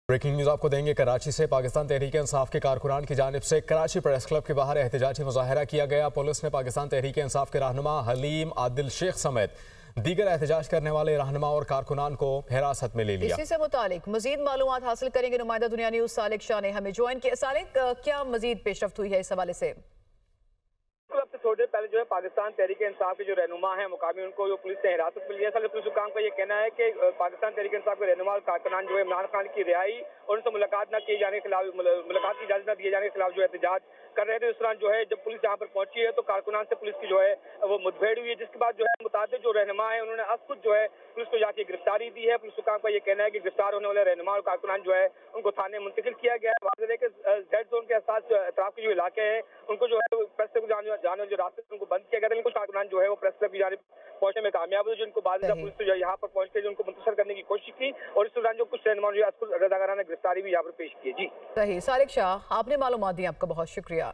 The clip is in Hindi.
ब्रेकिंग न्यूज आपको देंगे। कराची से पाकिस्तान तहरीक इंसाफ के कारकुनान की जानिब से कराची प्रेस क्लब के बाहर एहतजाजी मुजाहरा किया गया। पुलिस ने पाकिस्तान तहरीक इंसाफ के रहनुमा हलीम आदिल शेख समेत दीगर एहतजाज करने वाले रहनुमा और कारकुनान को हिरासत में ले लिया। इसी से मुतालिक मजीद मालूमात हासिल करेंगे। नुमाइंदा दुनिया न्यूज सालिक शाह ने हमें ज्वाइन किया। सालिक, क्या मजीद पेशरफ्त हुई है इस हवाले से? थोड़ी देर पहले जो है पाकिस्तान तहरीक इंसाफ के जो रहनुमा है मुकामी, उनको जो पुलिस ने हिरासत में लिया। असल पुलिस हुकाम का ये कहना है कि पाकिस्तान तहरीक इंसाफ के रहनुमा और कारकुनान जो है इमरान खान की रिहाई और उनसे मुलाकात न किए जाने के खिलाफ, मुलाकात की इजाजत न दिए जाने के खिलाफ जो एहतजाज कर रहे थे। इस दौरान जो है जब पुलिस यहाँ पर पहुंची है तो कारकुनान से पुलिस की जो है वो मुठभेड़ हुई है, जिसके बाद जो है मुताबिक जो रहनुमा है उन्होंने अब खुद जो है पुलिस को जाके गिरफ्तारी दी है। पुलिस हुकाम का ये कहना है कि गिरफ्तार होने वाले रहनुमा और कारकुनान जो है उनको थाने मुंतकिल किया गया है। वाज़ेह है कि जेड जोन के एहसास अतराफ के जो इलाके हैं उनको जो है प्रेस क्लब जाने जो रास्ते उनको बंद किया गया था, लेकिन कुछ कारकुनान जो है वो प्रेस क्लब की जानिब पहुंचने में कामयाब हुए, जिनको बाद पुलिस ने यहाँ पर पहुंच के उनको मुंतसर करने की कोशिश की और इस दौरान जो कुछ रहनुमा जो रजाकाराना गिरफ्तारी भी यहाँ पर पेश की है। जी सही। सालिक शाह, आपने मालूमात दी, आपका बहुत शुक्रिया।